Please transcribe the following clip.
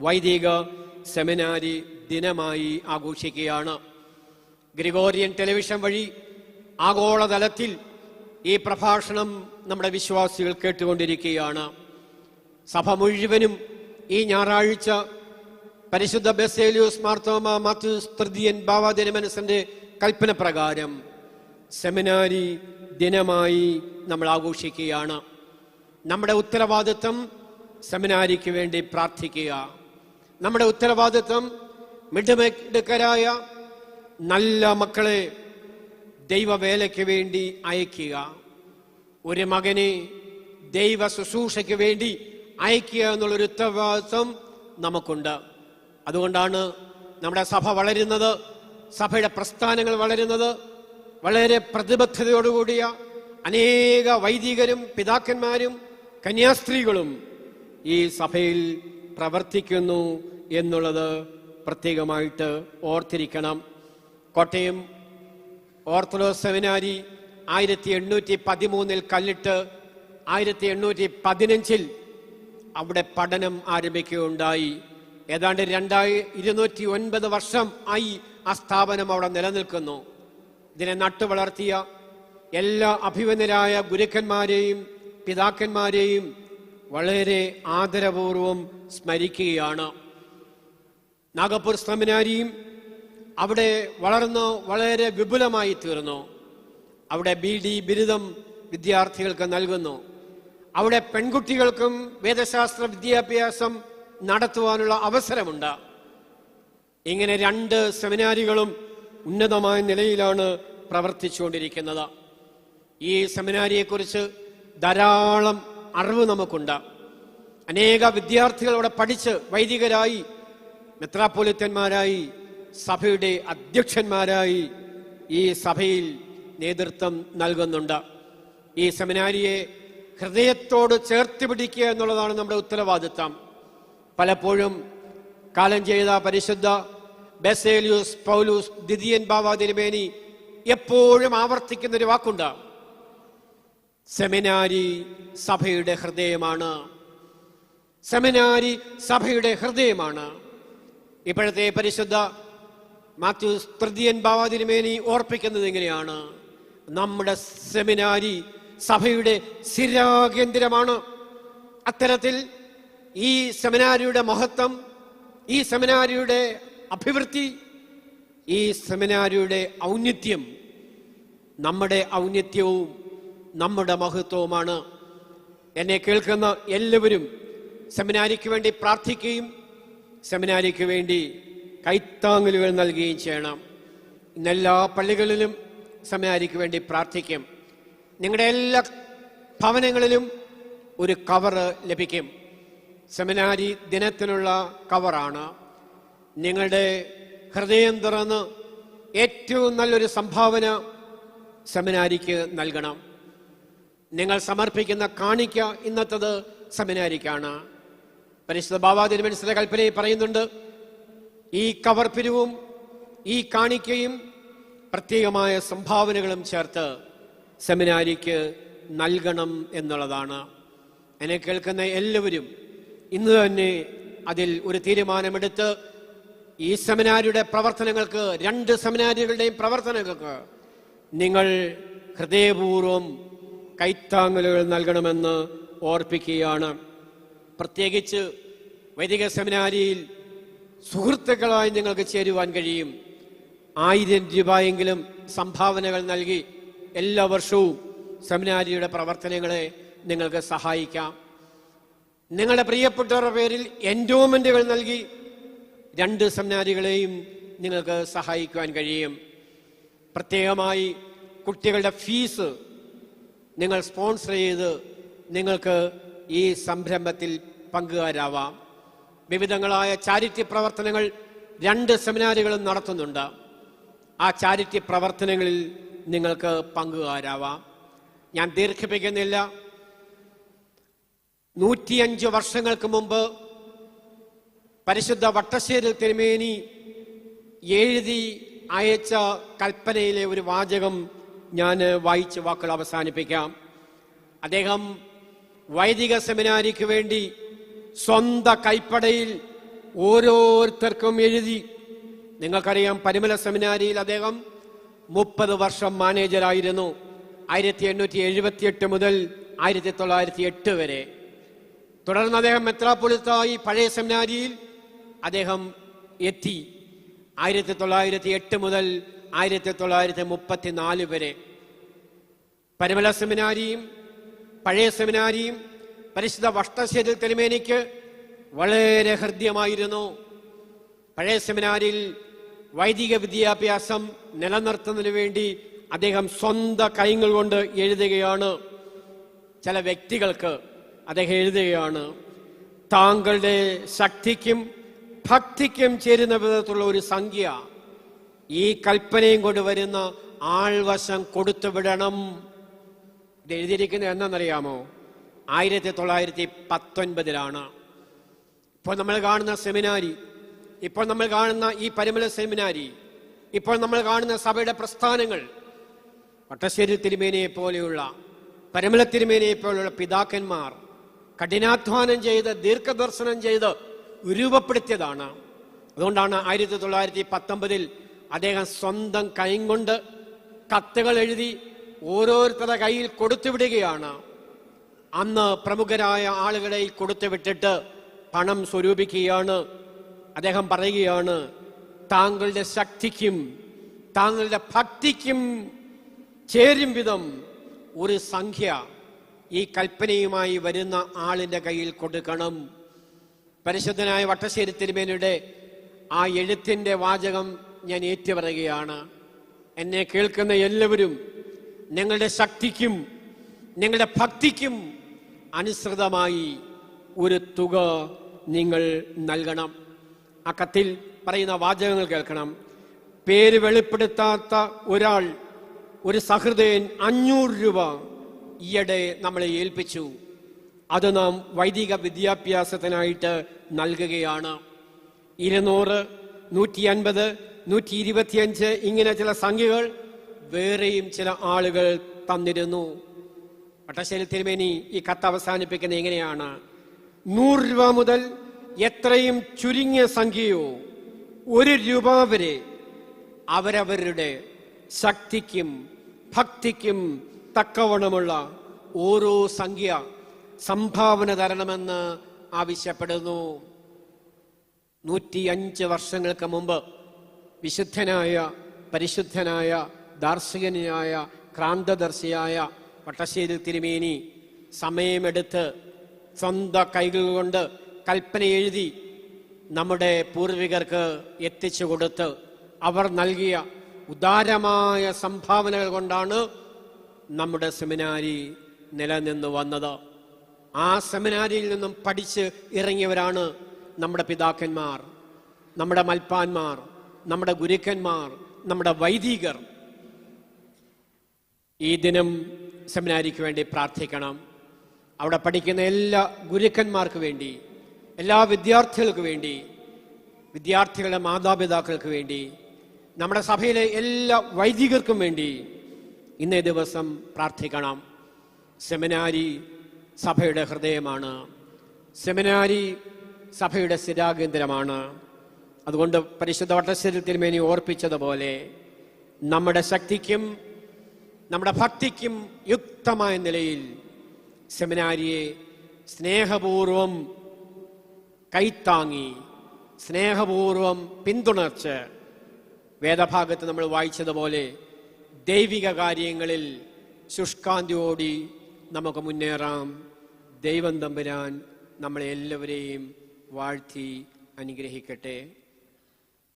വൈദിക സെമിനാരി ദിനമായി ആഘോഷിക്കുകയാണ്. ഗ്രിഗോറിയൻ ടെലിവിഷൻ വഴി ആഗോളതലത്തിൽ ഈ പ്രഭാഷണം നമ്മുടെ വിശ്വാസികൾ കേട്ടുകൊണ്ടിരിക്കുകയാണ്. സഭ മുഴുവനും ഈ ഞായറാഴ്ച പരിശുദ്ധ ബസേലിയോസ് മാർത്തോമ മാത്യൂസ് തൃതീയൻ ബാവ തിരുമനസിന്റെ കൽപ്പന പ്രകാരം സെമിനാരി ദിനമായി നമ്മൾ ആഘോഷിക്കുകയാണ്. നമ്മുടെ ഉത്തരവാദിത്വം സെമിനാരിക്ക് വേണ്ടി പ്രാർത്ഥിക്കുക. നമ്മുടെ ഉത്തരവാദിത്വം മിടുമിടുക്കരായ നല്ല മക്കളെ ദൈവവേലയ്ക്ക് വേണ്ടി അയക്കുക. ഒരു മകനെ ദൈവ ശുശ്രൂഷയ്ക്ക് വേണ്ടി അയക്കുക എന്നുള്ളൊരു ഉത്തരവാദിത്വം നമുക്കുണ്ട്. അതുകൊണ്ടാണ് നമ്മുടെ സഭ വളരുന്നത്, സഭയുടെ പ്രസ്ഥാനങ്ങൾ വളരുന്നത്. വളരെ പ്രതിബദ്ധതയോടുകൂടിയ അനേക വൈദികരും പിതാക്കന്മാരും കന്യാസ്ത്രീകളും ഈ സഭയിൽ പ്രവർത്തിക്കുന്നു എന്നുള്ളത് പ്രത്യേകമായിട്ട് ഓർത്തിരിക്കണം. കോട്ടയം ഓർത്തഡോക്സ് സെമിനാരി 1813 കല്ലിട്ട് 1815 അവിടെ പഠനം ആരംഭിക്കുകയുണ്ടായി. ഏതാണ്ട് 209 വർഷം ആയി ആ സ്ഥാപനം അവിടെ നിലനിൽക്കുന്നു. ഇതിനെ നട്ടു വളർത്തിയ എല്ലാ അഭിമന്യരായ ഗുരുക്കന്മാരെയും പിതാക്കന്മാരെയും വളരെ ആദരപൂർവം സ്മരിക്കുകയാണ്. നാഗപ്പൂർ സെമിനാരിയും അവിടെ വളർന്നു വളരെ വിപുലമായി തീർന്നു. അവിടെ BD ബിരുദം വിദ്യാർത്ഥികൾക്ക് നൽകുന്നു. അവിടെ പെൺകുട്ടികൾക്കും വേദശാസ്ത്ര വിദ്യാഭ്യാസം നടത്തുവാനുള്ള അവസരമുണ്ട്. ഇങ്ങനെ 2 സെമിനാരികളും ഉന്നതമായ നിലയിലാണ് പ്രവർത്തിച്ചുകൊണ്ടിരിക്കുന്നത്. ഈ സെമിനാരിയെക്കുറിച്ച് ധാരാളം അറിവ് നമുക്കുണ്ട്. അനേക വിദ്യാർത്ഥികൾ അവിടെ പഠിച്ച് വൈദികരായി, മെത്രാപ്പൊലിത്തന്മാരായി, സഭയുടെ അധ്യക്ഷന്മാരായി ഈ സഭയിൽ നേതൃത്വം നൽകുന്നുണ്ട്. ഈ സെമിനാരിയെ ഹൃദയത്തോട് ചേർത്ത് പിടിക്കുക എന്നുള്ളതാണ് നമ്മുടെ ഉത്തരവാദിത്വം. പലപ്പോഴും കാലം ചെയ്ത പരിശുദ്ധ ബസേലിയോസ് പൗലൂസ് ദ്വിതീയൻ ബാവ തിരുമേനി എപ്പോഴും ആവർത്തിക്കുന്ന ഒരു വാക്കുണ്ട്: സെമിനാരി സഭയുടെ ഹൃദയമാണ്. സെമിനാരി സഭയുടെ ഹൃദയമാണ്. ഇപ്പോഴത്തെ പരിശുദ്ധ മാത്യൂസ് തൃതീയൻ ബാവ തിരുമേനി ഓർപ്പിക്കുന്നത് എങ്ങനെയാണ്? നമ്മുടെ സെമിനാരി സഭയുടെ സ്ഥിരാകേന്ദ്രമാണ്. അത്തരത്തിൽ ഈ സെമിനാരിയുടെ മഹത്വം, ഈ സെമിനാരിയുടെ അഭിവൃദ്ധി, ഈ സെമിനാരിയുടെ ഔന്നത്യം നമ്മുടെ ഔന്നത്യവും നമ്മുടെ മഹത്വവുമാണ്. എന്നെ കേൾക്കുന്ന എല്ലാവരും സെമിനാരിക്ക് വേണ്ടി പ്രാർത്ഥിക്കുകയും സെമിനാരിക്ക് വേണ്ടി കൈത്താങ്ങലുകൾ നൽകുകയും ചെയ്യണം. ഇന്നെല്ലാ പള്ളികളിലും സെമിനാരിക്ക് വേണ്ടി പ്രാർത്ഥിക്കും. നിങ്ങളുടെ എല്ലാ ഭവനങ്ങളിലും ഒരു കവറ് ലഭിക്കും. സെമിനാരി ദിനത്തിനുള്ള കവറാണ്. നിങ്ങളുടെ ഹൃദയം തുറന്ന് ഏറ്റവും നല്ലൊരു സംഭാവന സെമിനാരിക്ക് നൽകണം. നിങ്ങൾ സമർപ്പിക്കുന്ന കാണിക്ക ഇന്നത്തത് സെമിനാരിക്കാണ്. പരിശുദ്ധ ബാവ തിരുമനസിന്റെ കൽപ്പനയിൽ പറയുന്നുണ്ട്, ഈ കവർ പിരിവും ഈ കാണിക്കയും പ്രത്യേകമായ സംഭാവനകളും ചേർത്ത് സെമിനാരിക്ക് നൽകണം എന്നുള്ളതാണ്. എന്നെ കേൾക്കുന്ന എല്ലാവരും ഇന്ന് തന്നെ അതിൽ ഒരു തീരുമാനമെടുത്ത് ഈ സെമിനാരിയുടെ പ്രവർത്തനങ്ങൾക്ക്, 2 സെമിനാരികളുടെയും പ്രവർത്തനങ്ങൾക്ക് നിങ്ങൾ ഹൃദയപൂർവ്വം കൈത്താങ്ങലുകൾ നൽകണമെന്ന് ഓർപ്പിക്കുകയാണ്. പ്രത്യേകിച്ച് വൈദിക സെമിനാരിയിൽ സുഹൃത്തുക്കളായി നിങ്ങൾക്ക് ചേരുവാൻ കഴിയും. 1000 രൂപയെങ്കിലും സംഭാവനകൾ നൽകി എല്ലാ വർഷവും സെമിനാരിയുടെ പ്രവർത്തനങ്ങളെ നിങ്ങൾക്ക് സഹായിക്കാം. നിങ്ങളുടെ പ്രിയപ്പെട്ടവരുടെ പേരിൽ എൻഡോമെന്റുകൾ നൽകി 2 സെമിനാരികളെയും നിങ്ങൾക്ക് സഹായിക്കുവാൻ കഴിയും. പ്രത്യേകമായി കുട്ടികളുടെ ഫീസ് നിങ്ങൾ സ്പോൺസർ ചെയ്ത് നിങ്ങൾക്ക് ഈ സംരംഭത്തിൽ പങ്കുകാരാവാം. വിവിധങ്ങളായ ചാരിറ്റി പ്രവർത്തനങ്ങൾ 2 സെമിനാരികളും നടത്തുന്നുണ്ട്. ആ ചാരിറ്റി പ്രവർത്തനങ്ങളിൽ നിങ്ങൾക്ക് പങ്കുകാരാവാം. ഞാൻ ദീർഘിപ്പിക്കുന്നില്ല. 105 വർഷങ്ങൾക്ക് മുമ്പ് പരിശുദ്ധ വട്ടശ്ശേരി തിരുമേനി എഴുതി അയച്ച കൽപ്പനയിലെ ഒരു വാചകം ഞാൻ വായിച്ച് വാക്കുകൾ അവസാനിപ്പിക്കാം. അദ്ദേഹം വൈദിക സെമിനാരിക്ക് വേണ്ടി സ്വന്തം കൈപ്പടയിൽ ഓരോരുത്തർക്കും എഴുതി. നിങ്ങൾക്കറിയാം, പരിമല സെമിനാരിയിൽ അദ്ദേഹം 30 വർഷം മാനേജരായിരുന്നു. 1878 മുതൽ 1908 വരെ. തുടർന്ന് അദ്ദേഹം മെത്രാപ്പൊലിത്തായി പഴയ സെമിനാരിയിൽ അദ്ദേഹം എത്തി. 1908 മുതൽ 1934 വരെ. പരിമല സെമിനാരിയും പഴയ സെമിനാരിയും പരിശുദ്ധ വട്ടശ്ശേരിൽ തിരുമേനിക്ക് വളരെ ഹൃദ്യമായിരുന്നു. പഴയ സെമിനാരിയിൽ വൈദിക വിദ്യാഭ്യാസം നിലനിർത്തുന്നതിന് വേണ്ടി അദ്ദേഹം സ്വന്തം കൈകൾ കൊണ്ട് എഴുതുകയാണ്. ചില വ്യക്തികൾക്ക് അദ്ദേഹം എഴുതുകയാണ്, താങ്കളുടെ ശക്തിക്കും ഭക്തിക്കും ചേരുന്ന വിധത്തിലുള്ള ഒരു സംഖ്യ ഈ കൽപ്പനയും കൊണ്ട് വരുന്ന ആൾവശം കൊടുത്തു വിടണം. ഇത് എഴുതിയിരിക്കുന്നത് എന്നറിയാമോ? 1919 ഇപ്പോൾ നമ്മൾ കാണുന്ന സെമിനാരി, ഇപ്പോൾ നമ്മൾ കാണുന്ന ഈ പരിമല സെമിനാരി, ഇപ്പോൾ നമ്മൾ കാണുന്ന സഭയുടെ പ്രസ്ഥാനങ്ങൾ വട്ടശ്ശേരി തിരുമേനിയെ പോലെയുള്ള, പരിമല തിരുമേനിയെ പോലെയുള്ള പിതാക്കന്മാർ കഠിനാധ്വാനം ചെയ്ത് ദീർഘദർശനം ചെയ്ത് രൂപപ്പെടുത്തിയതാണ്. അതുകൊണ്ടാണ് 1919 അദ്ദേഹം സ്വന്തം കൈകൊണ്ട് കത്തുകൾ എഴുതി ഓരോരുത്തരുടെ കയ്യിൽ കൊടുത്തുവിടുകയാണ്. അന്ന് പ്രമുഖരായ ആളുകളെ കൊടുത്തുവിട്ടിട്ട് പണം സ്വരൂപിക്കുകയാണ്. അദ്ദേഹം പറയുകയാണ്, താങ്കളുടെ ശക്തിക്കും താങ്കളുടെ ഭക്തിക്കും ചേരും വിധം ഒരു സംഖ്യ ഈ കൽപ്പനയുമായി വരുന്ന ആളിന്റെ കയ്യിൽ കൊടുക്കണം. പരിശുദ്ധനായ വട്ടശ്ശേരി തിരുമേനിയുടെ ആ എഴുത്തിന്റെ വാചകം ഞാൻ ഏറ്റുപറയുകയാണ്. എന്നെ കേൾക്കുന്ന എല്ലാവരും നിങ്ങളുടെ ശക്തിക്കും നിങ്ങളുടെ ഭക്തിക്കും അനുസൃതമായി ഒരു തുക നിങ്ങൾ നൽകണം. ആ കത്തിൽ പറയുന്ന വാചകങ്ങൾ കേൾക്കണം. പേര് വെളിപ്പെടുത്താത്ത ഒരാൾ, ഒരു സഹൃദയൻ 500 രൂപ ഈയിടെ നമ്മളെ ഏൽപ്പിച്ചു. അത് നാം വൈദിക വിദ്യാഭ്യാസത്തിനായിട്ട് നൽകുകയാണ്. 200, 150, 125 ഇങ്ങനെ ചില സംഖ്യകൾ വേറെയും ചില ആളുകൾ തന്നിരുന്നു. വട്ടശ്ശേരി തിരുമേനി ഈ കത്ത് അവസാനിപ്പിക്കുന്നത് എങ്ങനെയാണ്? 100 രൂപ മുതൽ എത്രയും ചുരുങ്ങിയ സംഖ്യയോ 1 രൂപ വരെ അവരവരുടെ ശക്തിക്കും ഭക്തിക്കും തക്കവണ്ണമുള്ള ഓരോ സംഖ്യ സംഭാവന തരണമെന്ന് ആവശ്യപ്പെടുന്നു. 105 വർഷങ്ങൾക്ക് മുമ്പ് വിശുദ്ധനായ പരിശുദ്ധനായ ദാർശനികനായ ക്രാന്തദർശിയായ വട്ടശ്ശേരി തിരുമേനി സമയമെടുത്ത് സ്വന്തം കൈകൾ കൊണ്ട് കൽപ്പന എഴുതി നമ്മുടെ പൂർവികർക്ക് എത്തിച്ചു കൊടുത്ത് അവർ നൽകിയ ഉദാരമായ സംഭാവനകൾ കൊണ്ടാണ് നമ്മുടെ സെമിനാരി നിലനിന്ന് വന്നത്. ആ സെമിനാരിയിൽ നിന്നും പഠിച്ച് ഇറങ്ങിയവരാണ് നമ്മുടെ പിതാക്കന്മാർ, നമ്മുടെ മൽപ്പാന്മാർ, നമ്മുടെ ഗുരുക്കന്മാർ, നമ്മുടെ വൈദികർ. ഈ ദിനം സെമിനാരിക്ക് വേണ്ടി പ്രാർത്ഥിക്കണം. അവിടെ പഠിക്കുന്ന എല്ലാ ഗുരുക്കന്മാർക്ക് വേണ്ടി, എല്ലാ വിദ്യാർത്ഥികൾക്ക് വേണ്ടി, വിദ്യാർത്ഥികളുടെ മാതാപിതാക്കൾക്ക് വേണ്ടി, നമ്മുടെ സഭയിലെ എല്ലാ വൈദികർക്കും വേണ്ടി ഇന്നേ ദിവസം പ്രാർത്ഥിക്കണം. സെമിനാരി സഭയുടെ ഹൃദയമാണ്. സെമിനാരി സഭയുടെ സ്ഥിരാകേന്ദ്രമാണ്. അതുകൊണ്ട് പരിശുദ്ധ വട്ടശ്ശേരി തിരുമേനി ഓർപ്പിച്ചതുപോലെ നമ്മുടെ ശക്തിക്കും നമ്മുടെ ഭക്തിക്കും യുക്തമായ നിലയിൽ സെമിനാരിയെ സ്നേഹപൂർവം കൈത്താങ്ങി, സ്നേഹപൂർവം പിന്തുണച്ച്, വേദഭാഗത്ത് നമ്മൾ വായിച്ചതുപോലെ ദൈവിക കാര്യങ്ങളിൽ ശുഷ്കാന്തിയോടി നമുക്ക് മുന്നേറാം. ദൈവം തമ്പുരാൻ നമ്മളെ എല്ലാവരെയും വാഴ്ത്തി അനുഗ്രഹിക്കട്ടെ.